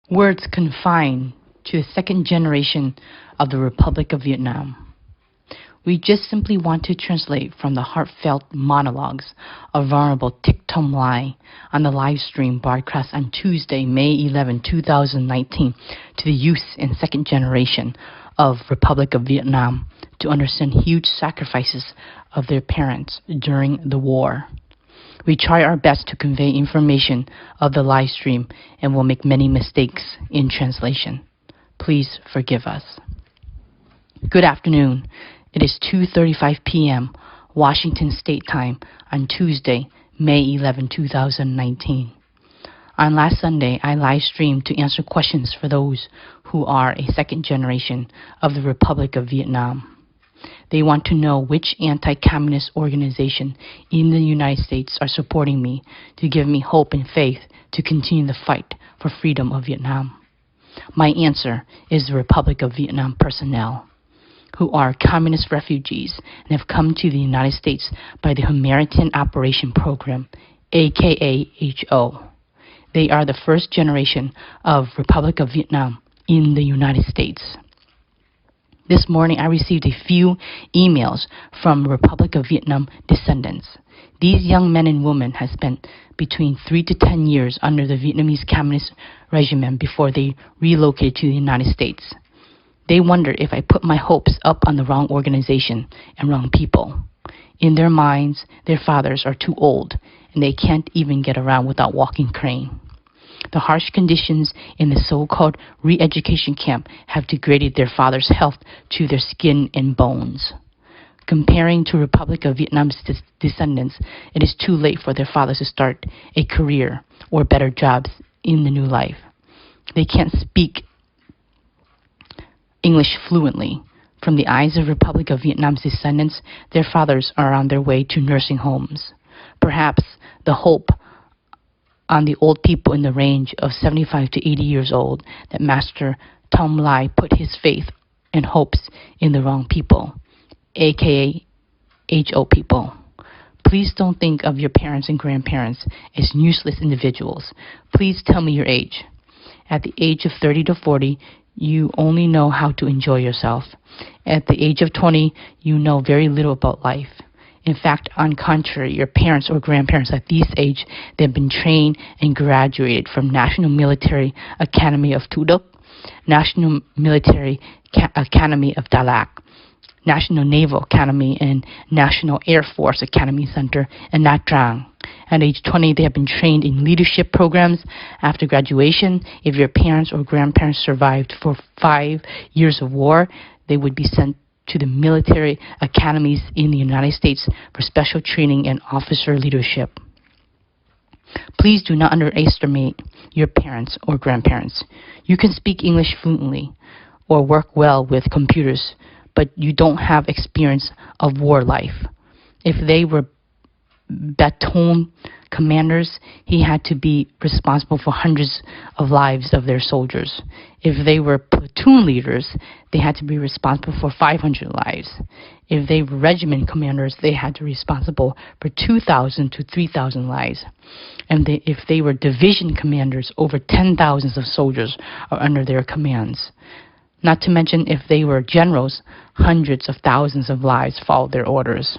Words confined to the second generation of the Republic of Vietnam. We just simply want to translate from the heartfelt monologues of Venerable Thích, Thôm Lai on the live stream broadcast on Tuesday, May 11, 2019, to the youth and second generation of Republic of Vietnam to understand huge sacrifices of their parents during the war. We try our best to convey information of the live stream and will make many mistakes in translation. Please forgive us. Good afternoon. It is 2:35 p.m. Washington State Time on Tuesday, May 11, 2019. On last Sunday, I live streamed to answer questions for those who are a second generation of the Republic of Vietnam. They want to know which anti-communist organization in the United States are supporting me to give me hope and faith to continue the fight for freedom of Vietnam. My answer is the Republic of Vietnam personnel, who are communist refugees and have come to the United States by the Humanitarian Operation Program, aka HO. They are the first generation of Republic of Vietnam in the United States. This morning I received a few emails from Republic of Vietnam descendants. These young men and women have spent between 3 to 10 years under the Vietnamese communist regime before they relocated to the United States. They wonder if I put my hopes up on the wrong organization and wrong people. In their minds, their fathers are too old and they can't even get around without walking crane. The harsh conditions in the so-called re-education camp have degraded their fathers' health to their skin and bones. Comparing to Republic of Vietnam's descendants, it is too late for their fathers to start a career or better jobs in the new life. They can't speak English fluently. From the eyes of Republic of Vietnam's descendants, their fathers are on their way to nursing homes. Perhaps the hope on the old people in the range of 75 to 80 years old that Master Thôm Lai put his faith and hopes in the wrong people, aka HO people. Please don't think of your parents and grandparents as useless individuals. Please tell me your age. At the age of 30 to 40, you only know how to enjoy yourself. At the age of 20, you know very little about life. In fact, on contrary, your parents or grandparents at this age, they've been trained and graduated from National Military Academy of Tu Duc, National Military Academy of Dalat, National Naval Academy and National Air Force Academy Center in Nha Trang. At age 20, they have been trained in leadership programs. After graduation, if your parents or grandparents survived for 5 years of war, they would be sent to the military academies in the United States for special training and officer leadership. Please do not underestimate your parents or grandparents. You can speak English fluently or work well with computers, but you don't have experience of war life. If they were battalion commanders, he had to be responsible for hundreds of lives of their soldiers. If they were platoon leaders, they had to be responsible for 500 lives. If they were regiment commanders, they had to be responsible for 2,000 to 3,000 lives. And if they were division commanders, over 10,000 of soldiers are under their commands. Not to mention, if they were generals, hundreds of thousands of lives followed their orders.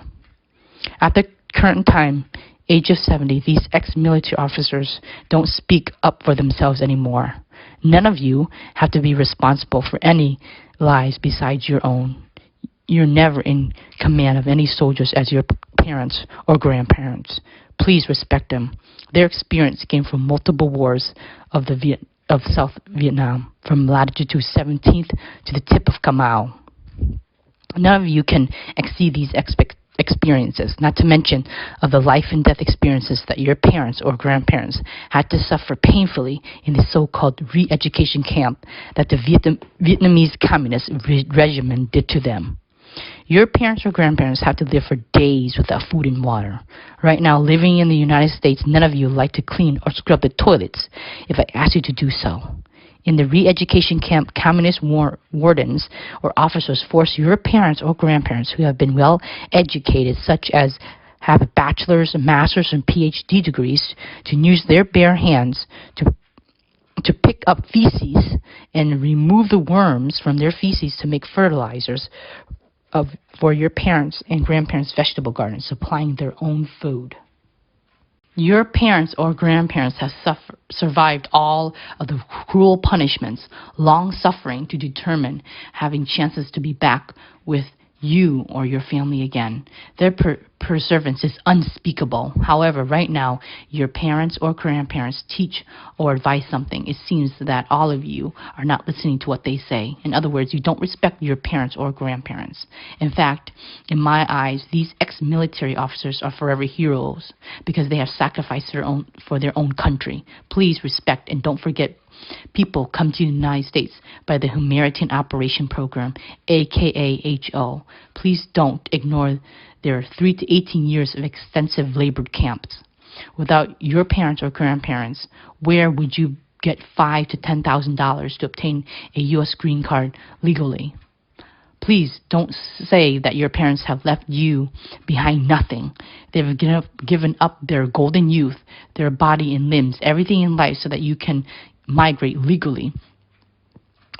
At the current time, age of 70, these ex-military officers don't speak up for themselves anymore. None of you have to be responsible for any lives besides your own. You're never in command of any soldiers as your parents or grandparents. Please respect them. Their experience came from multiple wars of South Vietnam, from latitude 17th to the tip of Cà None of you can exceed these experiences, not to mention of the life and death experiences that your parents or grandparents had to suffer painfully in the so-called re-education camp that the Vietnamese communist regime did to them. Your parents or grandparents have to live for days without food and water. Right now, living in the United States, none of you like to clean or scrub the toilets if I ask you to do so. In the re-education camp, communist wardens or officers force your parents or grandparents who have been well educated, such as have bachelor's, master's, and PhD degrees, to use their bare hands to to pick up feces and remove the worms from their feces to make fertilizers for your parents' and grandparents' vegetable gardens, supplying their own food. Your parents or grandparents have survived all of the cruel punishments, long suffering to determine having chances to be back with you or your family again. Their perseverance is unspeakable. However, right now, your parents or grandparents teach or advise something. It seems that all of you are not listening to what they say. In other words, you don't respect your parents or grandparents. In fact, in my eyes, these ex-military officers are forever heroes because they have sacrificed for their own country. Please respect and don't forget people come to the United States by the Humanitarian Operation Program, aka HO. Please don't ignore their 3 to 18 years of extensive labor camps. Without your parents or grandparents, where would you get $5,000 to $10,000 to obtain a U.S. green card legally? Please don't say that your parents have left you behind nothing. They've given up their golden youth, their body and limbs, everything in life so that you can migrate legally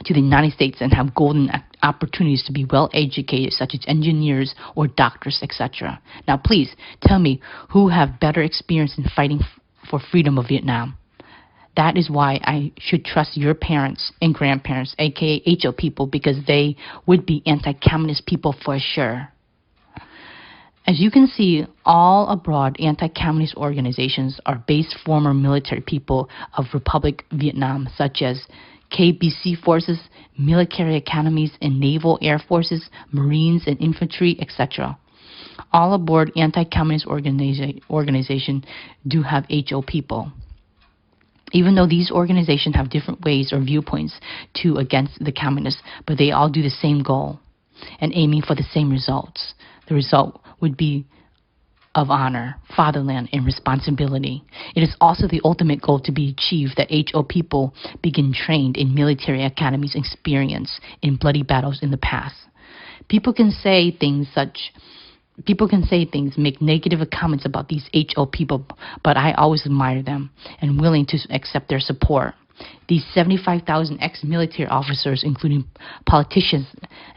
to the United States and have golden opportunities to be well educated, such as engineers or doctors, etc. Now, please tell me who have better experience in fighting for freedom of Vietnam. That is why I should trust your parents and grandparents, aka HO people, because they would be anti-communist people for sure. As you can see, all abroad anti-communist organizations are based former military people of Republic Vietnam, such as KBC forces, military academies, and naval air forces, marines and infantry, etc. All aboard anti-communist organization do have HO people. Even though these organizations have different ways or viewpoints against the communists, but they all do the same goal and aiming for the same results. The result would be of honor, fatherland, and responsibility. It is also the ultimate goal to be achieved that HO people begin trained in military academies experience in bloody battles in the past. People can say things, make negative comments about these HO people, but I always admire them and willing to accept their support. These 75,000 ex-military officers, including politicians,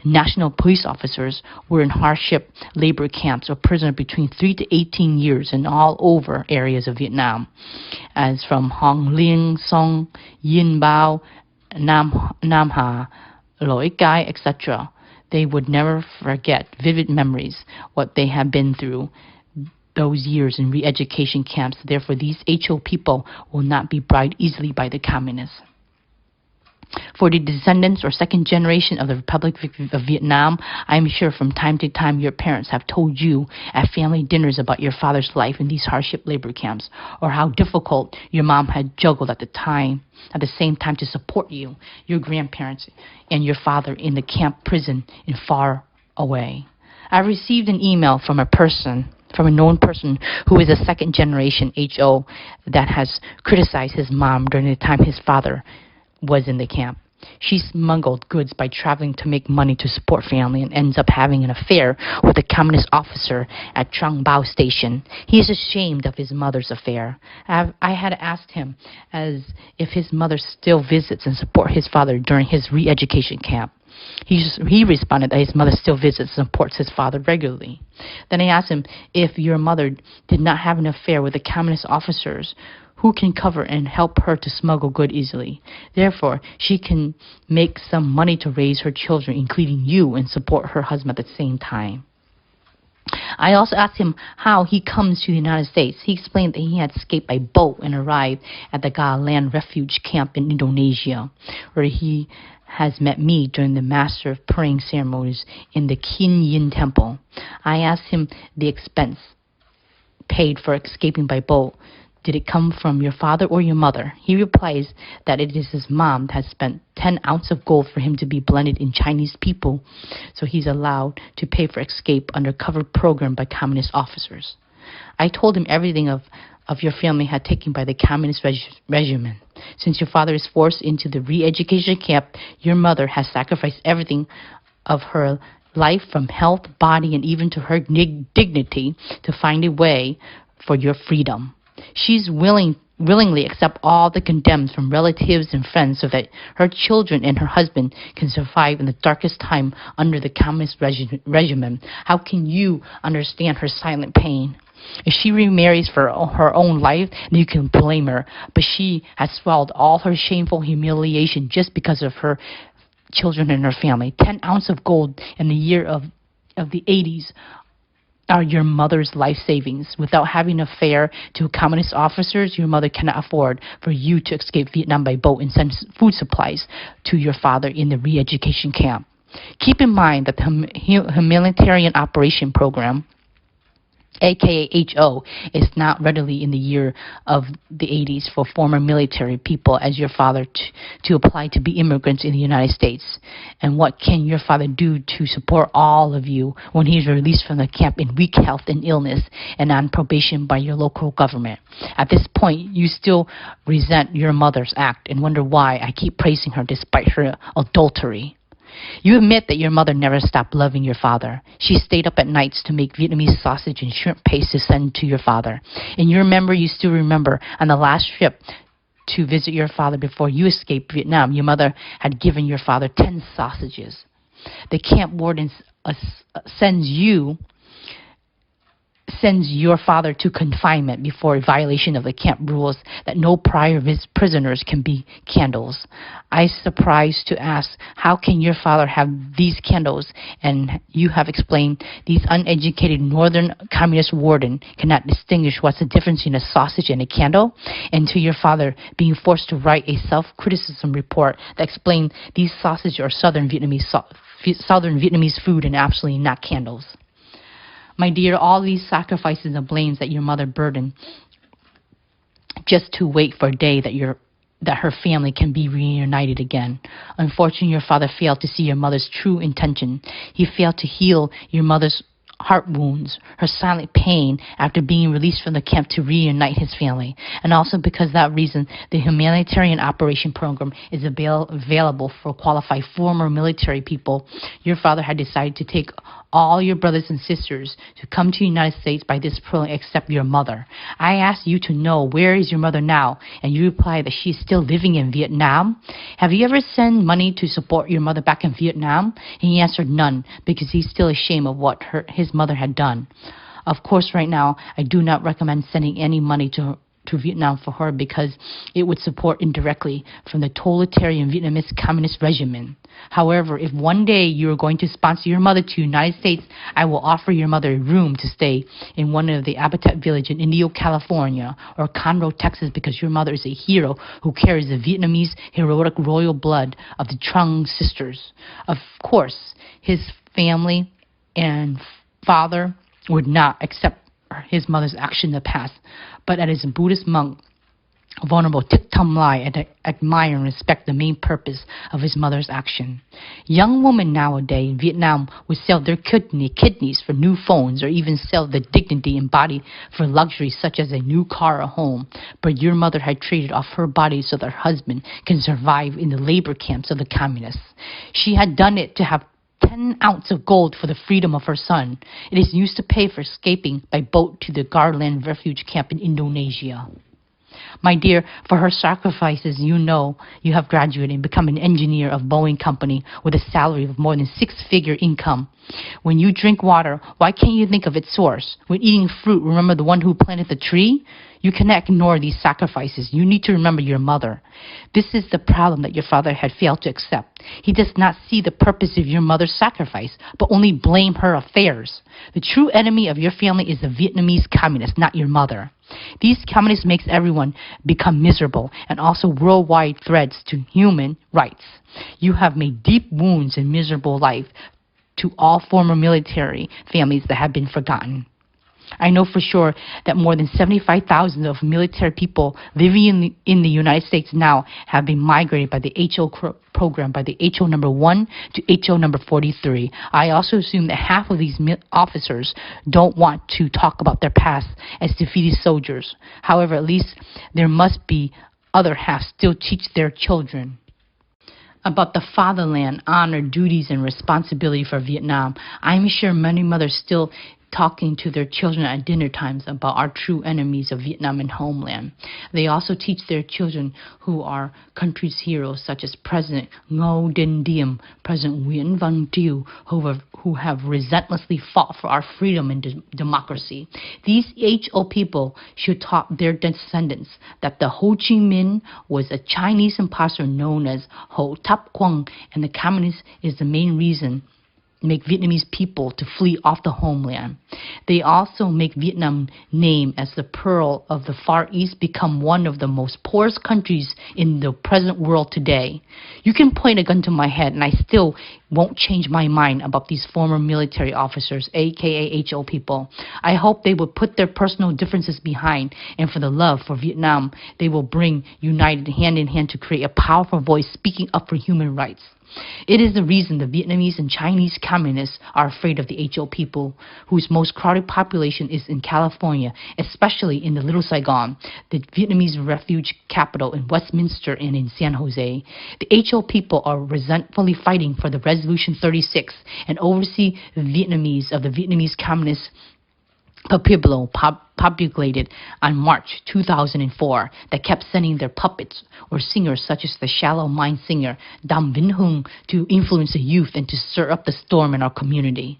national police officers, were in hardship labor camps or prisoners between 3 to 18 years in all over areas of Vietnam, as from Hong Linh, Song, Yin Bao, Nam Ha, Loi Cai, etc. They would never forget vivid memories, what they have been through those years in re-education camps. Therefore, these HO people will not be bribed easily by the communists. For the descendants or second generation of the Republic of Vietnam, I am sure from time to time your parents have told you at family dinners about your father's life in these hardship labor camps, or how difficult your mom had juggled at the same time to support you, your grandparents, and your father in the camp prison in far away. I received an email from a known person who is a second generation HO that has criticized his mom during the time his father was in the camp. She smuggled goods by traveling to make money to support family and ends up having an affair with a communist officer at Trong Bao Station. He is ashamed of his mother's affair. I had asked him as if his mother still visits and supports his father during his re-education camp. He responded that his mother still visits and supports his father regularly. Then I asked him if your mother did not have an affair with the communist officers, who can cover and help her to smuggle goods easily. Therefore, she can make some money to raise her children, including you, and support her husband at the same time. I also asked him how he comes to the United States. He explained that he had escaped by boat and arrived at the Ga Land Refuge Camp in Indonesia, where he has met me during the master of praying ceremonies in the Kin Yin Temple. I asked him the expense paid for escaping by boat. Did it come from your father or your mother? He replies that it is his mom that has spent 10 ounces of gold for him to be blended in Chinese people, so he's allowed to pay for escape under covered program by communist officers. I told him everything of your family had taken by the communist regime. Since your father is forced into the re-education camp, your mother has sacrificed everything of her life, from health, body, and even to her dignity, to find a way for your freedom. She's willing willingly accept all the condemns from relatives and friends so that her children and her husband can survive in the darkest time under the communist regime. How can you understand her silent pain? If she remarries for her own life, then you can blame her. But she has swallowed all her shameful humiliation just because of her children and her family. 10 ounces of gold in the year of the 80s are your mother's life savings. Without having a fare to communist officers, your mother cannot afford for you to escape Vietnam by boat and send food supplies to your father in the re-education camp. Keep in mind that the humanitarian operation program, aka HO, is not readily in the year of the 80s for former military people as your father to apply to be immigrants in the United States. And what can your father do to support all of you when he's released from the camp in weak health and illness and on probation by your local government? At this point, you still resent your mother's act and wonder why I keep praising her despite her adultery. You admit that your mother never stopped loving your father. She stayed up at nights to make Vietnamese sausage and shrimp paste to send to your father. In your memory, you still remember on the last trip to visit your father before you escaped Vietnam, your mother had given your father 10 sausages. The camp warden sends your father to confinement before a violation of the camp rules that no prior prisoners can be candles. I surprised to ask, how can your father have these candles? And you have explained these uneducated northern communist warden cannot distinguish what's the difference in a sausage and a candle, and to your father being forced to write a self-criticism report that explained these sausages are southern Vietnamese food and absolutely not candles. My dear, all these sacrifices and blames that your mother burdened just to wait for a day that her family can be reunited again. Unfortunately, your father failed to see your mother's true intention. He failed to heal your mother's heart wounds, her silent pain after being released from the camp to reunite his family. And also because of that reason, the humanitarian operation program is available for qualified former military people. Your father had decided to take all your brothers and sisters to come to the United States by this program except your mother. I asked you to know, where is your mother now? And you replied that she's still living in Vietnam. Have you ever sent money to support your mother back in Vietnam? And he answered none, because he's still ashamed of what his mother had done. Of course, right now, I do not recommend sending any money to Vietnam for her, because it would support indirectly from the totalitarian Vietnamese communist regime. However, if one day you are going to sponsor your mother to the United States, I will offer your mother a room to stay in one of the Habitat Village in Indio, California, or Conroe, Texas, because your mother is a hero who carries the Vietnamese heroic royal blood of the Trung sisters. Of course, his family and father would not accept his mother's action in the past, but as a Buddhist monk, Venerable Thích, THôNG LAI admire and respect the main purpose of his mother's action. Young women nowadays in Vietnam would sell their kidneys for new phones, or even sell the dignity and body for luxuries such as a new car or home. But your mother had traded off her body so that her husband can survive in the labor camps of the communists. She had done it to have 10 ounces of gold for the freedom of her son. It is used to pay for escaping by boat to the Garland refuge camp in Indonesia. My dear, for her sacrifices, you know you have graduated and become an engineer of Boeing Company with a salary of more than 6-figure income. When you drink water, why can't you think of its source? When eating fruit, remember the one who planted the tree? You cannot ignore these sacrifices. You need to remember your mother. This is the problem that your father had failed to accept. He does not see the purpose of your mother's sacrifice, but only blame her affairs. The true enemy of your family is the Vietnamese communists, not your mother. These communists makes everyone become miserable, and also worldwide threats to human rights. You have made deep wounds in miserable life to all former military families that have been forgotten. I know for sure that more than 75,000 of military people living in the United States now have been migrated by the HO program, by the HO number 1 to HO number 43. I also assume that half of these officers don't want to talk about their past as defeated soldiers. However, at least there must be other half still teach their children about the fatherland, honor, duties, and responsibility for Vietnam. I'm sure many mothers still talking to their children at dinner times about our true enemies of Vietnam and homeland. They also teach their children who are country's heroes, such as President Ngô Đình Diệm, President Nguyễn Văn Triều, who have relentlessly fought for our freedom and democracy. These HO people should taught their descendants that the Ho Chi Minh was a Chinese imposter known as Ho Thap Quang, and the communist is the main reason make Vietnamese people to flee off the homeland. They also make Vietnam name as the pearl of the Far East become one of the most poorest countries in the present world today. You can point a gun to my head and I still won't change my mind about these former military officers, aka HO people. I hope they will put their personal differences behind, and for the love for Vietnam, they will bring united hand in hand to create a powerful voice speaking up for human rights. It is the reason the Vietnamese and Chinese communists are afraid of the HO people, whose most crowded population is in California, especially in the Little Saigon, the Vietnamese refuge capital in Westminster and in San Jose. The HO people are resentfully fighting for the Resolution 36 and oversee the Vietnamese of the Vietnamese Communist Pueblo populated on March 2004 that kept sending their puppets or singers such as the Shallow Mind singer Dam Vinh Hung to influence the youth and to stir up the storm in our community.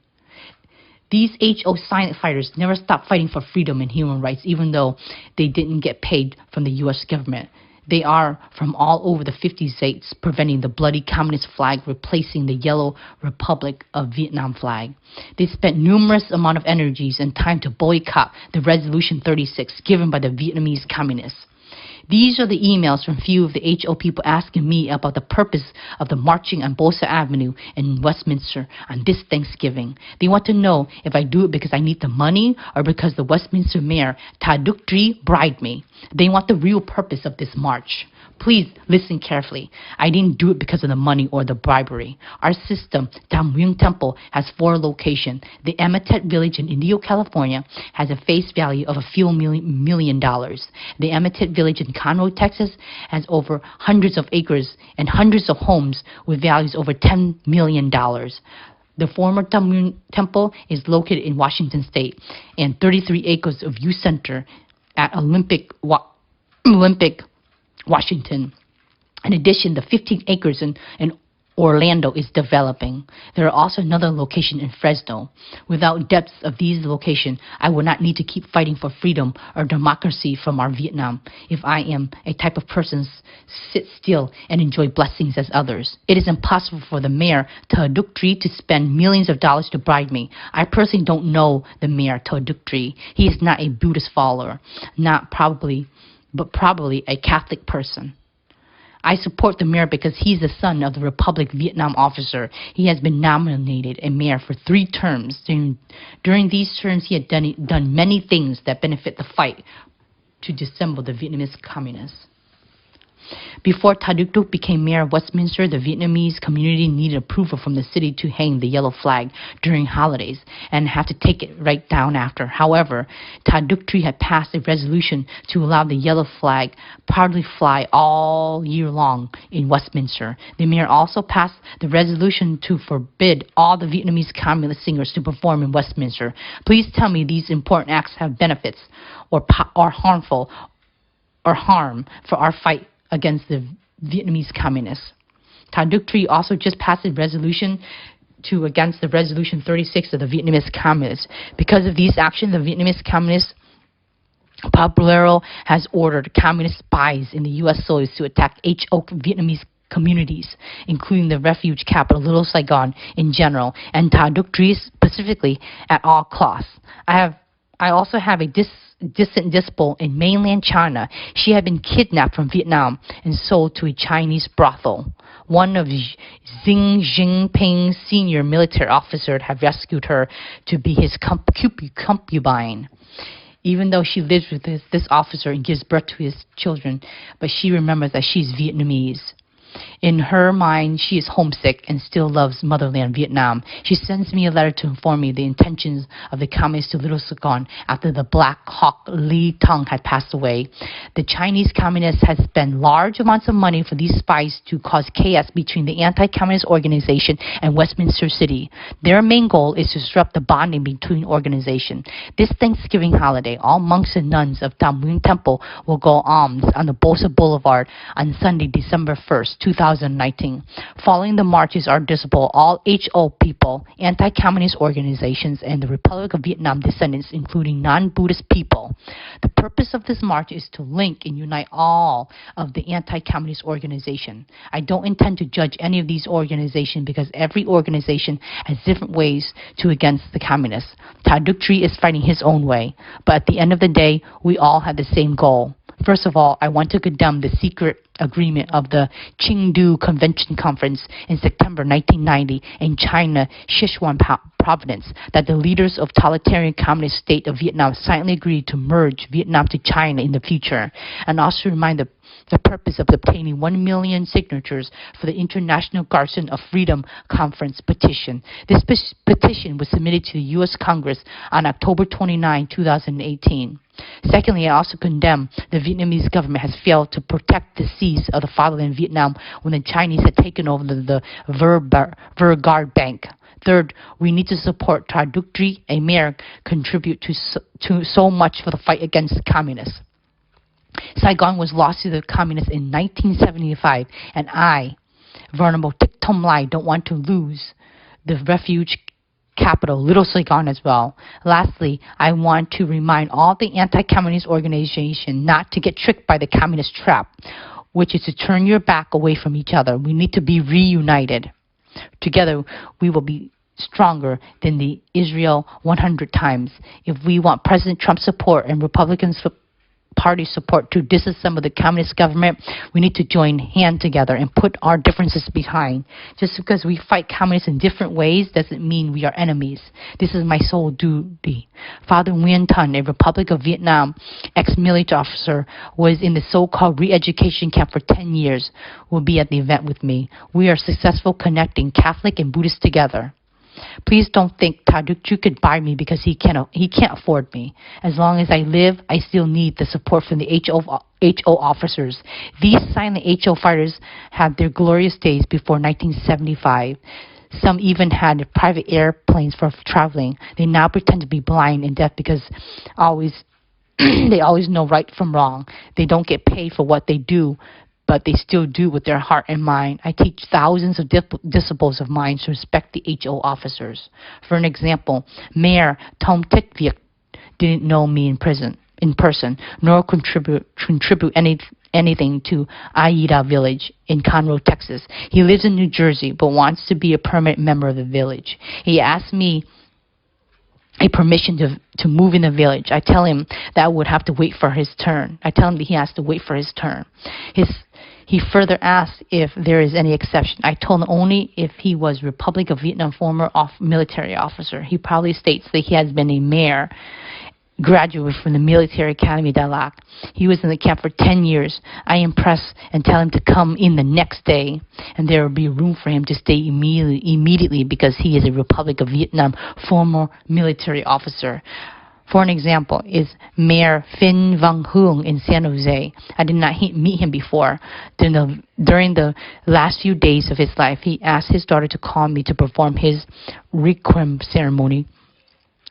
These HO silent fighters never stopped fighting for freedom and human rights, even though they didn't get paid from the U.S. government. They are from all over the 50 states, preventing the bloody communist flag replacing the yellow Republic of Vietnam flag. They spent numerous amount of energies and time to boycott the Resolution 36 given by the Vietnamese communists. These are the emails from few of the HO people asking me about the purpose of the marching on Bosa Avenue in Westminster on this Thanksgiving. They want to know if I do it because I need the money or because the Westminster Mayor, Tha Duc Tri, bribed me. They want the real purpose of this march. Please listen carefully. I didn't do it because of the money or the bribery. Our system, Tam Nguyen Temple, has 4 locations. The Emitet Village in Indio, California, has a face value of a few million dollars. The Emitet Village in Conroe, Texas, has over hundreds of acres and hundreds of homes with values over $10 million. The former Tam Nguyen Temple is located in Washington State, and 33 acres of youth center at Olympic, Washington. In addition, the 15 acres in Orlando is developing. There are also another location in Fresno. Without depths of these locations, I would not need to keep fighting for freedom or democracy from our Vietnam if I am a type of person sit still and enjoy blessings as others. It is impossible for the mayor, Tha Duc Tri, to spend millions of dollars to bribe me. I personally don't know the mayor, Tha Duc Tri. He is not a Buddhist follower, but probably a Catholic person. I support the mayor because he's the son of the Republic Vietnam officer. He has been nominated a mayor for 3 terms. During these terms, he had done many things that benefit the fight to dissemble the Vietnamese communists. Before Tha Duc Duc became mayor of Westminster, the Vietnamese community needed approval from the city to hang the yellow flag during holidays and have to take it right down after. However, Tha Duc Tri had passed a resolution to allow the yellow flag proudly fly all year long in Westminster. The mayor also passed the resolution to forbid all the Vietnamese communist singers to perform in Westminster. Please tell me these important acts have benefits or harmful or harm for our fight against the Vietnamese communists. Tha Duc Tri also just passed a resolution against the Resolution 36 of the Vietnamese communists. Because of these actions, the Vietnamese communist Politburo has ordered communist spies in the U.S. soils to attack HO Vietnamese communities, including the refuge capital Little Saigon in general, and Tha Duc Tri specifically at all costs. I also have a distant disciple in mainland China. She had been kidnapped from Vietnam and sold to a Chinese brothel. One of Xi Jinping's senior military officers had rescued her to be his concubine. Even though she lives with this officer and gives birth to his children, but she remembers that she's Vietnamese. In her mind, she is homesick and still loves motherland Vietnam. She sends me a letter to inform me the intentions of the communists to Little Saigon after the Black Hawk Lee Tong had passed away. The Chinese communists had spent large amounts of money for these spies to cause chaos between the anti-communist organization and Westminster City. Their main goal is to disrupt the bonding between organizations. This Thanksgiving holiday, all monks and nuns of Tam Muang Temple will go alms on the Bosa Boulevard on Sunday, December 1st, 2019. Following the marches are visible all HO people, anti-communist organizations, and the Republic of Vietnam descendants, including non-Buddhist people. The purpose of this march is to link and unite all of the anti-communist organization. I don't intend to judge any of these organizations because every organization has different ways to against the communists. Tha Duc Tri is fighting his own way, but at the end of the day, we all have the same goal. First of all, I want to condemn the secret agreement of the Qingdu Convention Conference in September 1990 in China, Sichuan province, that the leaders of totalitarian communist state of Vietnam silently agreed to merge Vietnam to China in the future, and also remind the purpose of obtaining 1 million signatures for the International Garden of Freedom Conference petition. This petition was submitted to the U.S. Congress on October 29, 2018. Secondly, I also condemn the Vietnamese government has failed to protect the seas of the fatherland Vietnam when the Chinese had taken over the Vergard Bank. Third, we need to support Tha Duc Tri, a mayor, contribute to so much for the fight against communists. Saigon was lost to the communists in 1975, and I, Venerable Thích Thôm Lai, don't want to lose the refuge capital, Little Saigon, as well. Lastly, I want to remind all the anti-communist organizations not to get tricked by the communist trap, which is to turn your back away from each other. We need to be reunited. Together, we will be stronger than the Israel 100 times. If we want President Trump's support and Republican Party support to disassemble the communist government, we need to join hands together and put our differences behind. Just because we fight communists in different ways doesn't mean we are enemies. This is my sole duty. Father Nguyen Thanh, a Republic of Vietnam ex-military officer, was in the so-called re-education camp for 10 years, will be at the event with me. We are successful connecting Catholic and Buddhist together. Please don't think Tha Duc Tri could buy me because he can't afford me. As long as I live, I still need the support from the HO officers. These silent HO fighters had their glorious days before 1975. Some even had private airplanes for traveling. They now pretend to be blind and deaf because they always know right from wrong. They don't get paid for what they do, but they still do with their heart and mind. I teach thousands of disciples of mine to respect the HO officers. For an example, Mayor Tom Thích Viet didn't know me in person, nor contribute anything to Aida Village in Conroe, Texas. He lives in New Jersey, but wants to be a permanent member of the village. He asked me a permission to move in the village. I tell him that I would have to wait for his turn. I tell him that he has to wait for his turn. He further asked if there is any exception. I told him only if he was Republic of Vietnam former military officer. He proudly states that he has been a mayor, graduate from the Military Academy Đà Lạt. He was in the camp for 10 years. I impress and tell him to come in the next day, and there will be room for him to stay immediately because he is a Republic of Vietnam former military officer. For an example, is Mayor Phin Vang Huong in San Jose. I did not meet him before. During the last few days of his life, he asked his daughter to call me to perform his requiem ceremony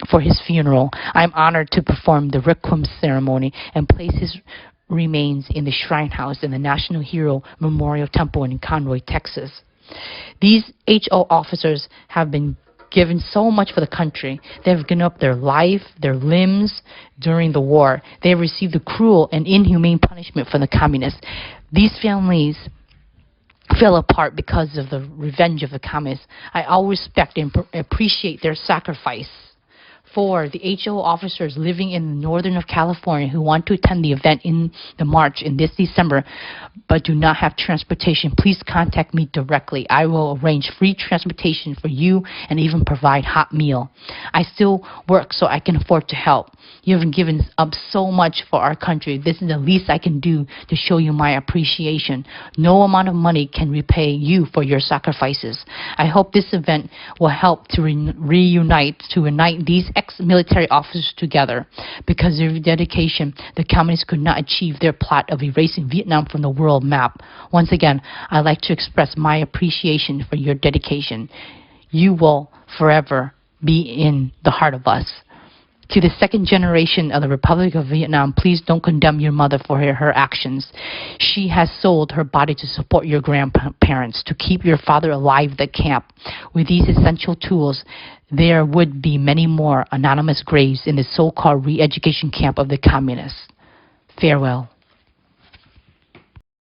for his funeral. I'm honored to perform the requiem ceremony and place his remains in the shrine house in the National Hero Memorial Temple in Conroe, Texas. These HO officers have been given so much for the country. They have given up their life, their limbs during the war. They have received the cruel and inhumane punishment from the communists. These families fell apart because of the revenge of the communists. I always respect and appreciate their sacrifice For the HO officers living in the northern of California who want to attend the event in the March in this December but do not have transportation, please contact me directly. I will arrange free transportation for you and even provide hot meal. I still work so I can afford to help. You have given up so much for our country. This is the least I can do to show you my appreciation. No amount of money can repay you for your sacrifices. I hope this event will help to unite these ex-military officers together. Because of your dedication, the communists could not achieve their plot of erasing Vietnam from the world map. Once again, I'd like to express my appreciation for your dedication. You will forever be in the heart of us. To the second generation of the Republic of Vietnam, please don't condemn your mother for her actions. She has sold her body to support your grandparents, to keep your father alive at the camp. With these essential tools, there would be many more anonymous graves in the so-called re-education camp of the communists. Farewell.